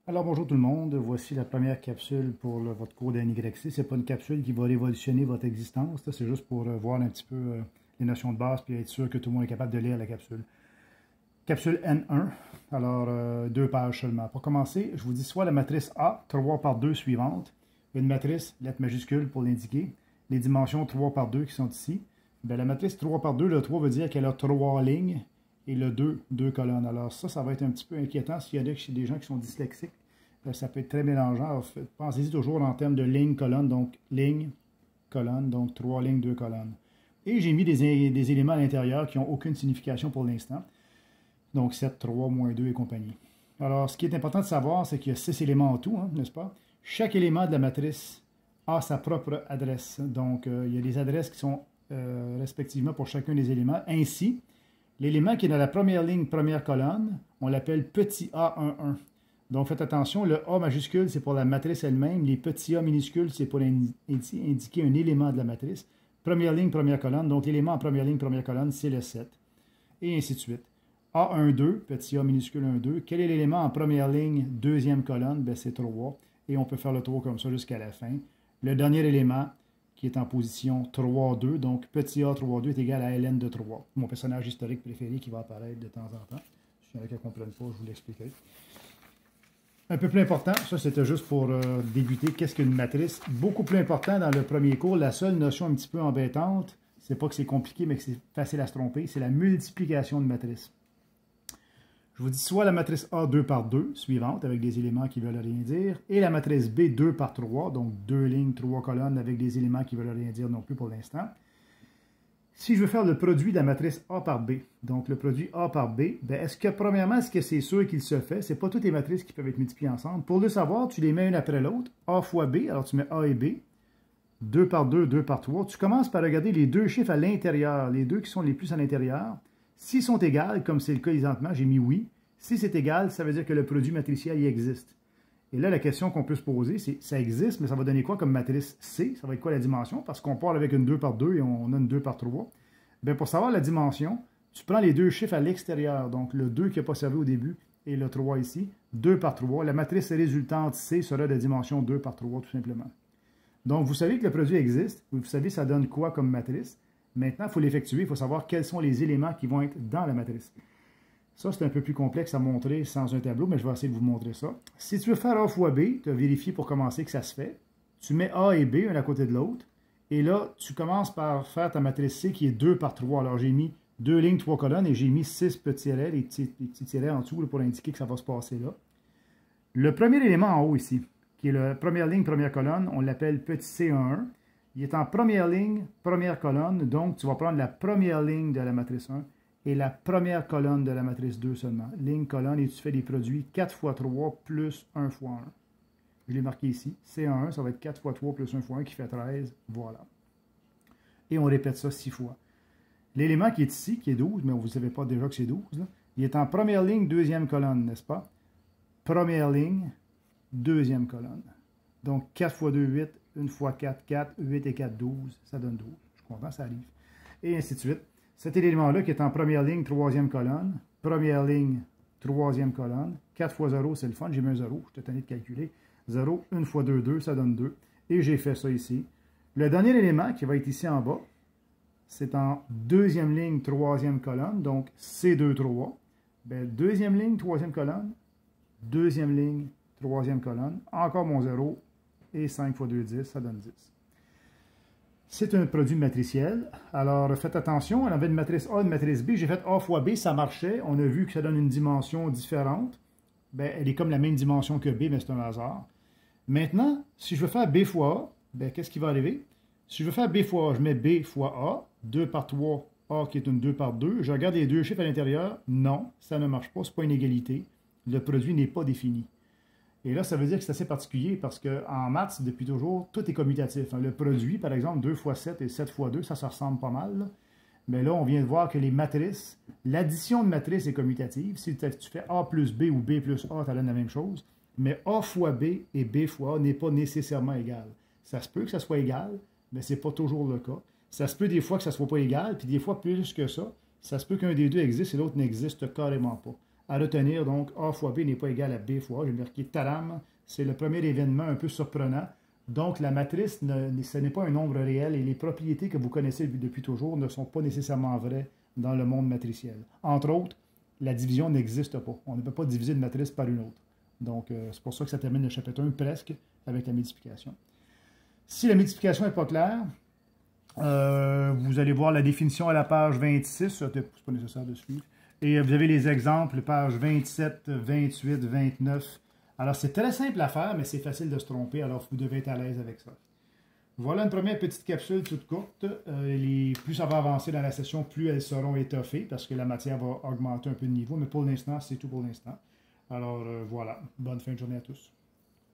Alors bonjour tout le monde, voici la première capsule pour votre cours d'NYC. Ce n'est pas une capsule qui va révolutionner votre existence, c'est juste pour voir un petit peu les notions de base puis être sûr que tout le monde est capable de lire la capsule. Capsule N1, alors 2 pages seulement. Pour commencer, je vous dis soit la matrice A, 3 par 2 suivante, une matrice, lettre majuscule pour l'indiquer, les dimensions 3 par 2 qui sont ici. Bien, la matrice 3 par 2, le 3 veut dire qu'elle a 3 lignes, et le 2, 2 colonnes. Alors ça va être un petit peu inquiétant s'il y a des gens qui sont dyslexiques. Ça peut être très mélangeant. Pensez-y toujours en termes de ligne, colonne, donc ligne, colonne, donc 3 lignes, 2 colonnes. Et j'ai mis des éléments à l'intérieur qui n'ont aucune signification pour l'instant. Donc 7, 3, moins 2 et compagnie. Alors, ce qui est important de savoir, c'est qu'il y a 6 éléments en tout, n'est-ce pas? Chaque élément de la matrice a sa propre adresse. Donc, il y a des adresses qui sont respectivement pour chacun des éléments. Ainsi, l'élément qui est dans la première ligne, première colonne, on l'appelle petit a11. Donc, faites attention, le A majuscule, c'est pour la matrice elle-même. Les petits A minuscules, c'est pour indiquer un élément de la matrice. Première ligne, première colonne. Donc, l'élément en première ligne, première colonne, c'est le 7. Et ainsi de suite. A12, petit a minuscule 1, 2. Quel est l'élément en première ligne, deuxième colonne? Ben, c'est 3. Et on peut faire le tour comme ça jusqu'à la fin. Le dernier élément, qui est en position 3, 2. Donc, petit a 3, 2 est égal à ln de 3. Mon personnage historique préféré qui va apparaître de temps en temps. Si y en a qui ne comprennent pas, je vous l'expliquerai. Un peu plus important, ça c'était juste pour débuter, qu'est-ce qu'une matrice? Beaucoup plus important dans le premier cours, la seule notion un petit peu embêtante, c'est pas que c'est compliqué, mais que c'est facile à se tromper, c'est la multiplication de matrices. Je vous dis soit la matrice A 2 par 2, suivante, avec des éléments qui veulent rien dire, et la matrice B 2 par 3, donc 2 lignes, 3 colonnes, avec des éléments qui veulent rien dire non plus pour l'instant. Si je veux faire le produit de la matrice A par B, donc le produit A par B, ben est-ce que c'est sûr qu'il se fait? Ce n'est pas toutes les matrices qui peuvent être multipliées ensemble. Pour le savoir, tu les mets une après l'autre. A fois B, alors tu mets A et B. 2 par 2, 2 par 3. Tu commences par regarder les deux chiffres à l'intérieur, les deux qui sont les plus à l'intérieur. S'ils sont égaux, comme c'est le cas présentement, j'ai mis oui. Si c'est égal, ça veut dire que le produit matriciel y existe. Et là, la question qu'on peut se poser, c'est ça existe, mais ça va donner quoi comme matrice C? Ça va être quoi la dimension? Parce qu'on part avec une 2 par 2 et on a une 2 par 3. Bien, pour savoir la dimension, tu prends les deux chiffres à l'extérieur, donc le 2 qui n'a pas servi au début et le 3 ici, 2 par 3. La matrice résultante C sera de dimension 2 par 3, tout simplement. Donc, vous savez que le produit existe, vous savez ça donne quoi comme matrice. Maintenant, il faut l'effectuer, il faut savoir quels sont les éléments qui vont être dans la matrice. Ça, c'est un peu plus complexe à montrer sans un tableau, mais je vais essayer de vous montrer ça. Si tu veux faire A fois B, tu vas vérifier pour commencer que ça se fait. Tu mets A et B, un à côté de l'autre. Et là, tu commences par faire ta matrice C qui est 2 par 3. Alors, j'ai mis 2 lignes, 3 colonnes et j'ai mis 6 petits tirets, les petits tirets en dessous pour indiquer que ça va se passer là. Le premier élément en haut ici, qui est la première ligne, première colonne, on l'appelle petit C11. Il est en première ligne, première colonne. Donc, tu vas prendre la première ligne de la matrice 1 et la première colonne de la matrice 2 seulement. Ligne, colonne, et tu fais des produits 4 fois 3 plus 1 fois 1. Je l'ai marqué ici. C1, ça va être 4 fois 3 plus 1 fois 1 qui fait 13. Voilà. Et on répète ça 6 fois. L'élément qui est ici, qui est 12, mais vous ne savez pas déjà que c'est 12, là, il est en première ligne, deuxième colonne, n'est-ce pas? Première ligne, deuxième colonne. Donc 4 fois 2, 8, 1 fois 4, 4, 8 et 4, 12. Ça donne 12. Je suis content, ça arrive. Et ainsi de suite. Cet élément-là qui est en première ligne, troisième colonne. Première ligne, troisième colonne. 4 fois 0, c'est le fun. J'ai mis un 0. Je t'ai tenu de calculer. 0, 1 fois 2, 2, ça donne 2. Et j'ai fait ça ici. Le dernier élément qui va être ici en bas, c'est en deuxième ligne, troisième colonne. Donc, C2, 3. Bien, deuxième ligne, troisième colonne. Deuxième ligne, troisième colonne. Encore mon 0. Et 5 fois 2, 10, ça donne 10. C'est un produit matriciel. Alors, faites attention. On avait une matrice A, une matrice B. J'ai fait A fois B, ça marchait. On a vu que ça donne une dimension différente. Bien, elle est comme la même dimension que B, mais c'est un hasard. Maintenant, si je veux faire B fois A, bien, qu'est-ce qui va arriver? Si je veux faire B fois A, je mets B fois A, 2 par 3, A qui est une 2 par 2. Je regarde les deux chiffres à l'intérieur. Non, ça ne marche pas. Ce n'est pas une égalité. Le produit n'est pas défini. Et là, ça veut dire que c'est assez particulier parce qu'en maths, depuis toujours, tout est commutatif. Le produit, par exemple, 2 fois 7 et 7 fois 2, ça ressemble pas mal. Là. Mais là, on vient de voir que les matrices, l'addition de matrices est commutative. Si tu fais A plus B ou B plus A, ça donne la même chose. Mais A fois B et B fois A n'est pas nécessairement égal. Ça se peut que ça soit égal, mais ce n'est pas toujours le cas. Ça se peut des fois que ça ne soit pas égal, puis des fois plus que ça. Ça se peut qu'un des deux existe et l'autre n'existe carrément pas. à retenir, donc A fois B n'est pas égal à B fois A. J'ai marqué tadam, c'est le premier événement un peu surprenant. Donc la matrice, ce n'est pas un nombre réel et les propriétés que vous connaissez depuis toujours ne sont pas nécessairement vraies dans le monde matriciel. Entre autres, la division n'existe pas. On ne peut pas diviser une matrice par une autre. Donc c'est pour ça que ça termine le chapitre 1 presque avec la multiplication. Si la multiplication n'est pas claire, vous allez voir la définition à la page 26, ce n'est pas nécessaire de suivre. Et vous avez les exemples, pages 27, 28, 29. Alors, c'est très simple à faire, mais c'est facile de se tromper, alors vous devez être à l'aise avec ça. Voilà une première petite capsule toute courte. Plus ça va avancer dans la session, plus elles seront étoffées, parce que la matière va augmenter un peu de niveau, mais pour l'instant, c'est tout pour l'instant. Alors, voilà. Bonne fin de journée à tous.